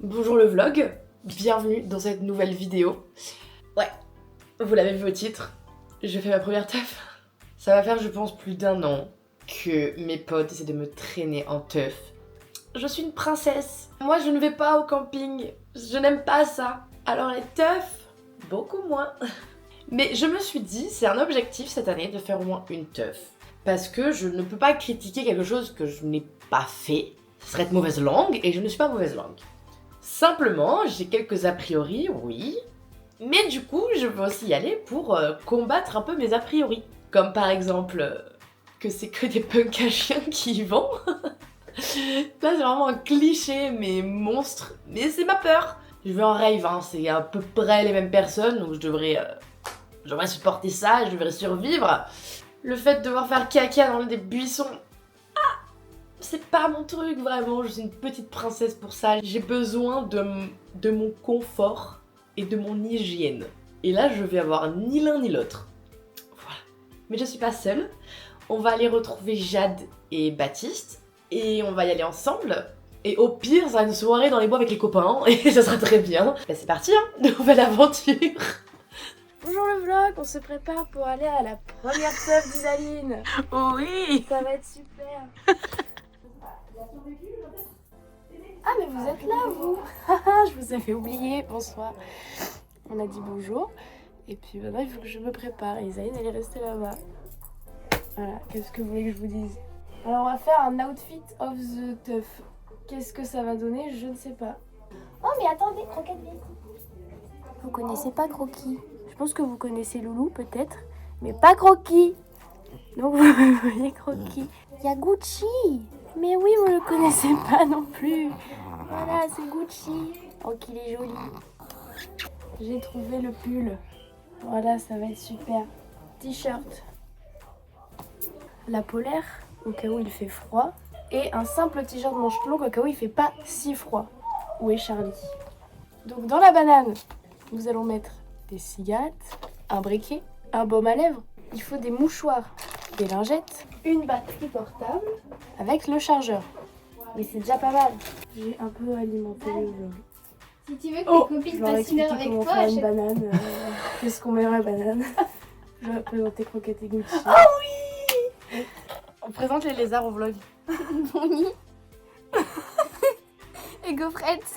Bonjour le vlog, bienvenue dans cette nouvelle vidéo. Ouais, vous l'avez vu au titre, je fais ma première teuf. Ça va faire je pense plus d'1 an que mes potes essaient de me traîner en teuf. Je suis une princesse, moi je ne vais pas au camping, je n'aime pas ça. Alors les teufs, beaucoup moins. Mais je me suis dit, c'est un objectif cette année de faire au moins une teuf. Parce que je ne peux pas critiquer quelque chose que je n'ai pas fait. Ce serait de mauvaise langue et je ne suis pas mauvaise langue. Simplement, j'ai quelques a priori, oui. Mais du coup, je veux aussi y aller pour combattre un peu mes a priori. Comme par exemple, que c'est que des punks à chiens qui y vont. Là, c'est vraiment un cliché, mais monstre. Mais c'est ma peur. Je vais en rave, hein. C'est à peu près les mêmes personnes, donc je devrais supporter ça, je devrais survivre. Le fait de devoir faire caca dans des buissons, c'est pas mon truc vraiment, je suis une petite princesse pour ça. J'ai besoin de mon confort et de mon hygiène. Et là, je vais avoir ni l'un ni l'autre. Voilà. Mais je suis pas seule. On va aller retrouver Jade et Baptiste. Et on va y aller ensemble. Et au pire, ça sera une soirée dans les bois avec les copains. Et ça sera très bien. Bah c'est parti, hein, nouvelle aventure. Bonjour le vlog, on se prépare pour aller à la première teuf d'Isaline. Oui. Ça va être super. Ah mais vous êtes là vous. Je vous avais oublié, bonsoir. On a dit bonjour. Et puis maintenant il faut que je me prépare. Isaline elle est restée là-bas. Voilà, qu'est-ce que vous voulez que je vous dise? Alors on va faire un outfit of the teuf. Qu'est-ce que ça va donner? Je ne sais pas. Oh mais attendez, Croquette vient ici. Vous connaissez pas Croquis? Je pense que vous connaissez Loulou peut-être, mais pas Croquis. Donc vous voyez Croquis. Il y a Gucci. Mais oui, vous le connaissez pas non plus. Voilà, c'est Gucci. Oh, qu'il est joli. J'ai trouvé le pull. Voilà, ça va être super. T-shirt. La polaire, au cas où il fait froid. Et un simple t-shirt manche longue, au cas où il fait pas si froid. Où est Charlie? Donc dans la banane, nous allons mettre des cigarettes, un briquet, un baume à lèvres. Il faut des mouchoirs, des lingettes, une batterie portable avec le chargeur. Mais c'est déjà pas mal. J'ai un peu alimenté le vlog. Si tu veux que tes copines Je leur ai passent une heure expliqué avec comment toi, faire une banane. Qu'est-ce qu'on met dans la banane? Je vais présenter Croquette et Gucci. Oh oui. On présente les lézards au vlog. Bonnie et Gaufrette.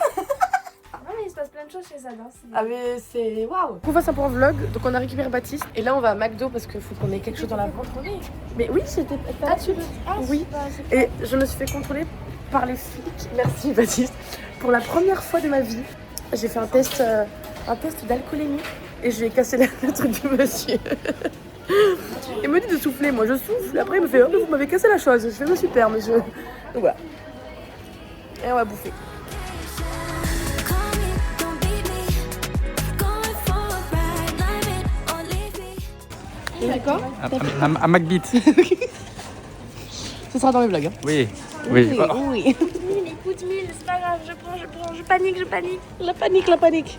Non mais il se passe plein de choses chez Sada. Ah mais c'est waouh. On va ça pour un vlog, donc on a récupéré Baptiste et là on va à McDo parce qu'il faut qu'on ait quelque chose dans la ventre. Mais oui, c'était pas tout de suite. Oui. Et je me suis fait contrôler par les flics. Merci Baptiste. Pour la première fois de ma vie, j'ai fait un test d'alcoolémie et je lui ai cassé le truc du monsieur. Il me dit de souffler, moi je souffle. Et après il me fait oh, vous m'avez cassé la chose. Je fais super monsieur. Donc voilà. Et on va bouffer. C'est quoi? À McBeat. Ce sera dans les vlogs. Hein. Oui, oui. Oh. Oui. Les coups de mille, c'est pas grave, je prends, je panique. La panique.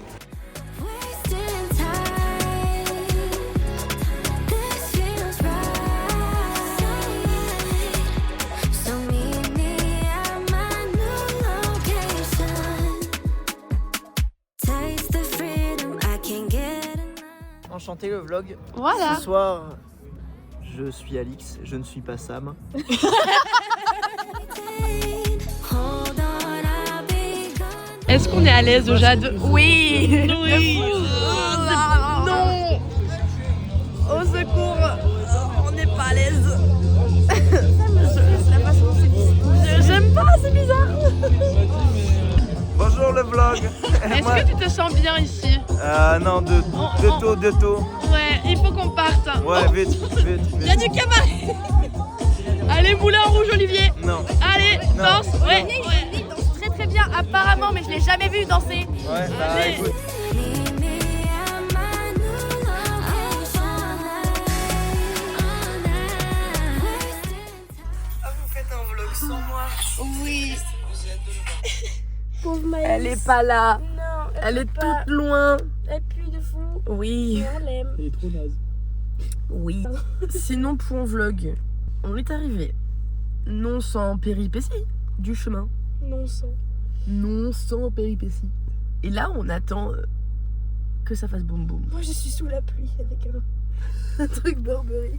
Enchanté le vlog. Voilà. Ce soir, je suis Alix, je ne suis pas Sam. Est-ce qu'on est à l'aise, Jade? Oui. Oui. Non. Au secours, on n'est pas à l'aise. J'aime pas, c'est bizarre. Bonjour le vlog. Est-ce que tu te sens bien ici? Non, de tôt. Ouais, il faut qu'on parte. Ouais, vite. Il y a du cabaret. Allez, Moulin Rouge, Olivier. Non. Allez, Non. danse. Ouais. Il danse très très bien apparemment, mais je l'ai jamais vu danser. Ouais, bah Allez. écoute. Vous faites un vlog sans moi. Oui. Pauvre Maïs. Elle est pas là. Non, Elle est peut pas. toute loin. Elle pue de fou. Oui. On l'aime. Il est trop naze. Oui. Sinon, pour un vlog, on est arrivé. Non sans péripéties du chemin. Non sang. Non, sans péripéties. Et là, on attend que ça fasse boum boum. Moi je suis sous la pluie avec un truc Burberry.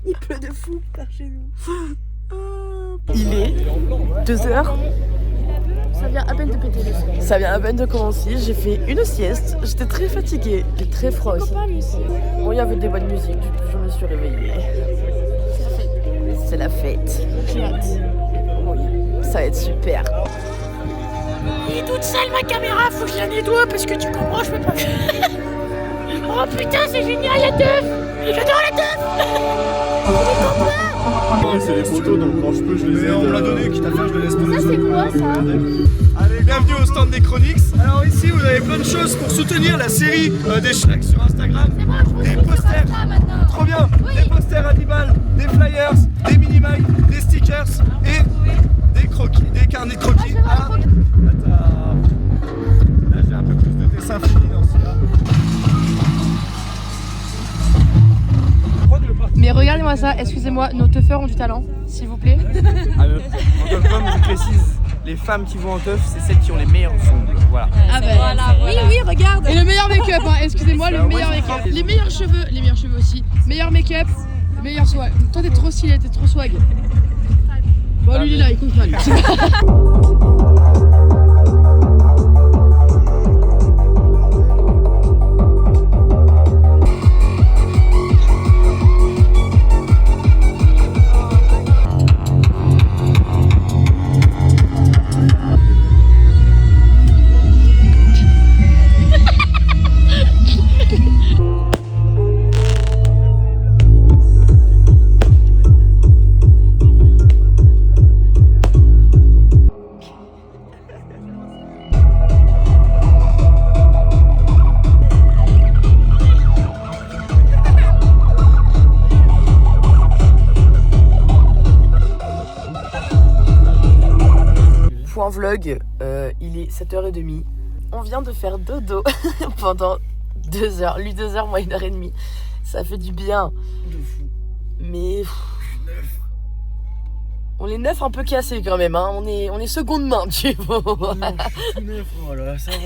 Il pleut de fou par chez nous. Il est 2h. Ça vient à peine de péter le soleil. Ça vient à peine de commencer. J'ai fait une sieste. J'étais très fatiguée. J'ai très froid aussi. Bon, il y avait des bonnes musiques. Du coup, je me suis réveillée. C'est la fête. J'ai hâte. Oui, ça va être super. Elle est toute sale ma caméra, faut que je la nettoie parce que tu comprends, je peux pas. Oh putain, c'est génial la teuf. J'adore la teuf. C'est les photos, donc quand je peux, je les ai. On me l'a donné, quitte à faire, je le laisse tomber. Ça, c'est quoi ça? Allez, bienvenue au stand des Chronix. Alors ici, vous avez plein de choses pour soutenir la série des Shrek sur Instagram. Des posters, trop bien, des posters à 10 balles, des flyers, des mini-mags, des stickers et des croquis, des carnets de croquis. Ah, attends. Là, j'ai un peu plus de dessin fini dans celui-là. Mais regardez-moi ça, excusez-moi, nos teufeurs ont du talent, s'il vous plaît. Alors, encore une fois, je précise, les femmes qui vont en teuf, c'est celles qui ont les meilleurs ongles. Voilà. Ah ben voilà, oui, regarde. Et le meilleur make-up, hein, excusez-moi, le meilleur make-up. Les meilleurs cheveux aussi. Meilleur make-up, meilleur swag. Toi t'es trop stylé, t'es trop swag. Bon lui il est là, il compte pas lui. Point vlog, il est 7h30. On vient de faire dodo pendant 2 heures. Lui 2 heures, moi 1h30. Ça fait du bien. De fou. Mais on est neuf un peu cassés quand même. Hein. On est seconde main, tu vois. Oh non, je suis tout neuf, voilà, ça va.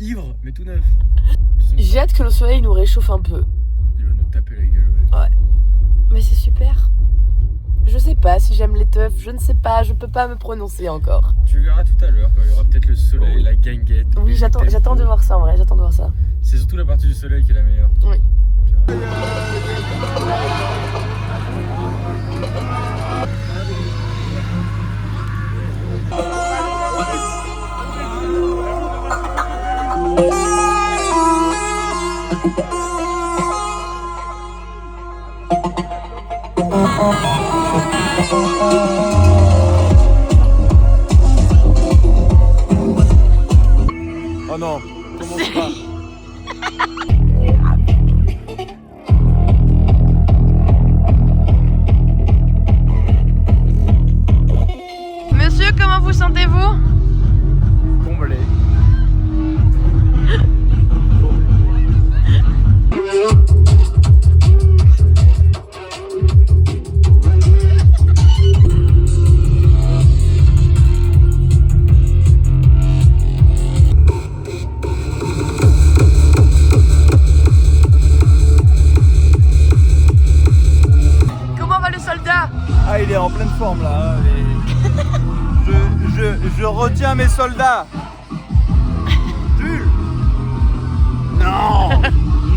Ivre, mais tout neuf. J'ai hâte que le soleil nous réchauffe un peu. Il va nous taper la gueule, ouais. Mais c'est super. Je sais pas si j'aime les teufs, je ne sais pas, je peux pas me prononcer encore. Tu verras tout à l'heure quand il y aura peut-être le soleil, la guinguette. Oui, j'attends de voir ça en vrai, j'attends de voir ça. C'est surtout la partie du soleil qui est la meilleure. Oui. Oh non, commence pas. Monsieur, comment vous sentez-vous? Comblé. Comment va le soldat? Ah, il est en pleine forme là. Hein, je retiens mes soldats. Jules. Non.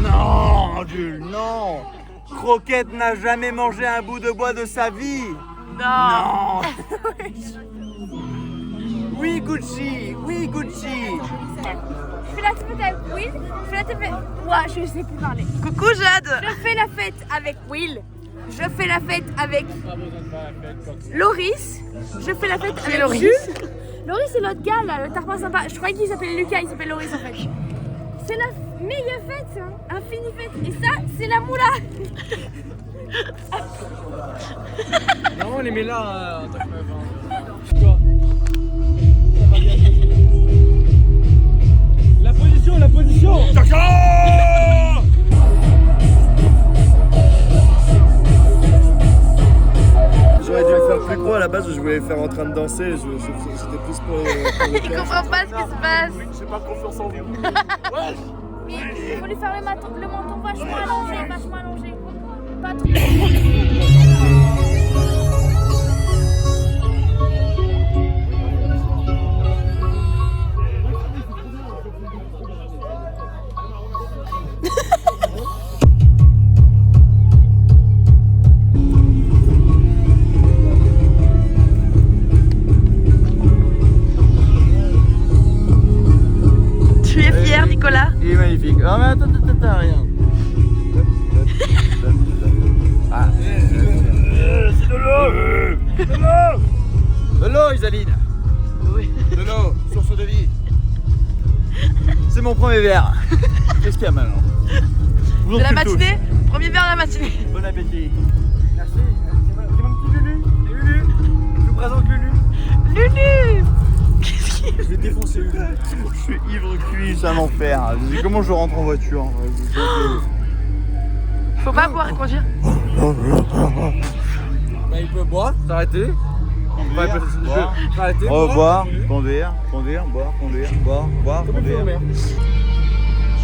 Non, Jules, non. Croquette n'a jamais mangé un bout de bois de sa vie. Non. Oui, Gucci. Oui, Gucci. Je fais la fête avec Will. Je fais la fête. Ouah, je sais plus parler. Coucou Jade. Je fais la fête avec Will. Je fais la fête avec Loris. Je fais la fête avec Loris. Jules. Loris, c'est l'autre gars là, le tarpin sympa. Je croyais qu'il s'appelait Lucas, il s'appelle Loris en fait. C'est la méga fête, hein. Infinie fête. Et ça, c'est la moula. Non, on les met là en tant que meuf. La position, la position. J'aurais dû le faire plus gros à la base, je voulais le faire en train de danser, c'était plus pour Il comprend pas ce qui se passe. J'ai pas confiance en vous. Mais il faut lui faire le menton vachement allongé. Pas trop. Tu es fier, Nicolas? Il est magnifique. Non mais attends, regarde. Ah. C'est de l'eau. De l'eau, Isaline. Oui. De l'eau, source de vie. C'est mon premier verre. Qu'est-ce qu'il y a maintenant? De la matinée? Premier verre de la matinée. Bon appétit. Merci. C'est mon petit Lulu. Lulu. Je vous présente Lulu. Lulu! Qu'est-ce qu'il... Je vais défoncer Lulu. Je suis ivre cuit, c'est un enfer. Comment je rentre en voiture? Faut pas boire et conduire. Bah, il peut boire, s'arrêter. S'arrêter. Boire, conduire, boire, conduire, boire, conduire. Est-ce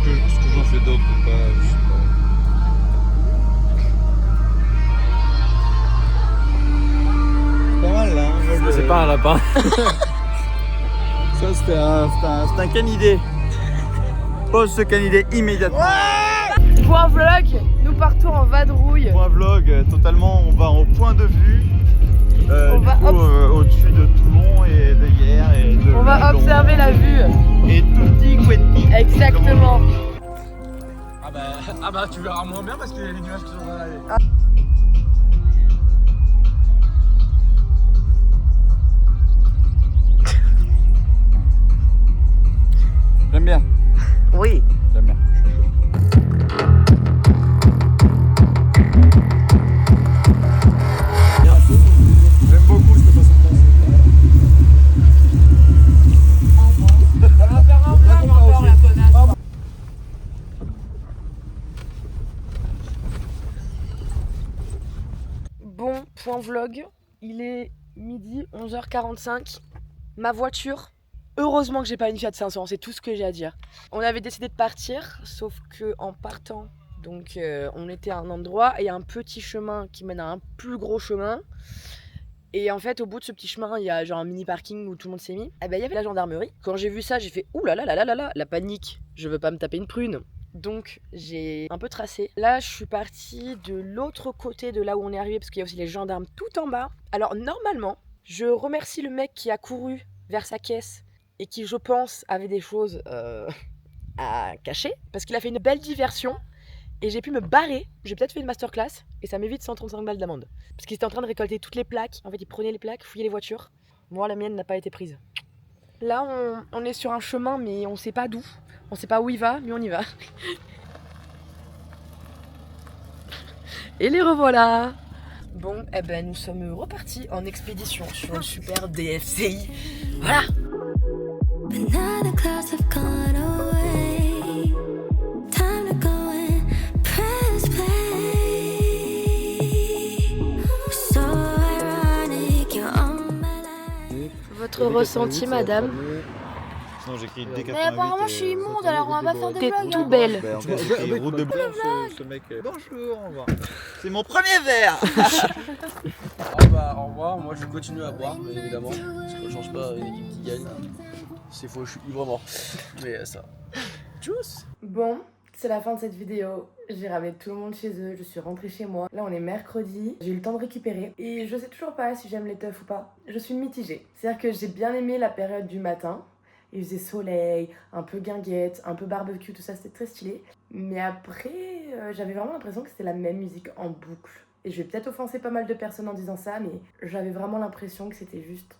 que j'en fais d'autres ou pas? Je sais pas. Pas mal là. C'est pas un lapin. Ça c'était un canidé. Pose ce canidé immédiatement. Pour un vlog, nous partons en vadrouille. Pour un vlog totalement, on va au point de vue. On va au-dessus de Toulon et de hier et de On va observer la vue. et tutti quanti. Exactement. Ah bah tu verras moins bien parce qu'il y a les nuages qui sont dans l'allée. J'aime bien. Oui. J'aime bien. J'aime beaucoup cette façon de danser. Bon, point vlog, il est midi 11h45. Ma voiture, heureusement que j'ai pas une Fiat 500, c'est tout ce que j'ai à dire. On avait décidé de partir, sauf que en partant, donc on était à un endroit et il y a un petit chemin qui mène à un plus gros chemin. Et en fait, au bout de ce petit chemin, il y a genre un mini parking où tout le monde s'est mis. Et ben il y avait la gendarmerie. Quand j'ai vu ça, j'ai fait ouh là là là là là là, la panique. Je veux pas me taper une prune. Donc j'ai un peu tracé. Là je suis partie de l'autre côté de là où on est arrivé parce qu'il y a aussi les gendarmes tout en bas. Alors normalement, je remercie le mec qui a couru vers sa caisse et qui je pense avait des choses à cacher parce qu'il a fait une belle diversion et j'ai pu me barrer. J'ai peut-être fait une masterclass et ça m'évite 135 balles d'amende. Parce qu'il était en train de récolter toutes les plaques. En fait il prenait les plaques, fouillait les voitures. Moi la mienne n'a pas été prise. Là on est sur un chemin mais on sait pas d'où. On sait pas où il va, mais on y va. Et les revoilà. Bon, eh ben nous sommes repartis en expédition sur une super DFCI. Voilà. Votre ressenti, madame? Non, j'écris D88. Mais apparemment, je suis immonde, alors on va pas faire de T'es vlog. tout belle. Bah, on va écrire route de blanc, ce mec. Bonjour, au revoir. C'est mon premier verre. Ah bah au revoir, moi je continue à boire bien évidemment, parce que je change pas une équipe qui gagne. C'est faux, je suis ivre mort. Mais ça. Tchuss. Bon, c'est la fin de cette vidéo. J'ai ramené tout le monde chez eux, je suis rentrée chez moi. Là on est mercredi, j'ai eu le temps de récupérer. Et je sais toujours pas si j'aime les teufs ou pas. Je suis mitigée. C'est-à-dire que j'ai bien aimé la période du matin. Il faisait soleil, un peu guinguette, un peu barbecue, tout ça, c'était très stylé. Mais après, j'avais vraiment l'impression que c'était la même musique en boucle. Et je vais peut-être offenser pas mal de personnes en disant ça, mais j'avais vraiment l'impression que c'était juste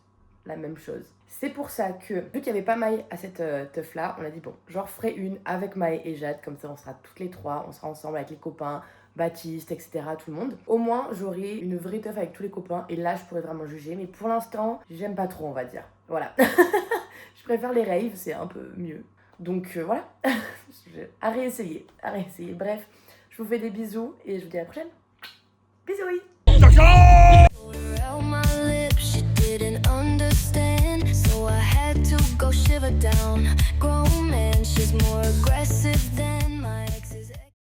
la même chose. C'est pour ça que, vu qu'il n'y avait pas Maï à cette teuf-là, on a dit bon, j'en referai une avec Maï et Jade, comme ça on sera toutes les trois, on sera ensemble avec les copains, Baptiste, etc., tout le monde. Au moins, j'aurai une vraie teuf avec tous les copains, et là, je pourrais vraiment juger. Mais pour l'instant, j'aime pas trop, on va dire. Voilà. Je préfère les raves, c'est un peu mieux. Donc voilà, à réessayer, à réessayer. Bref, je vous fais des bisous et je vous dis à la prochaine. Bisous. understand, so I had to go shiver down. Grown man, she's more aggressive.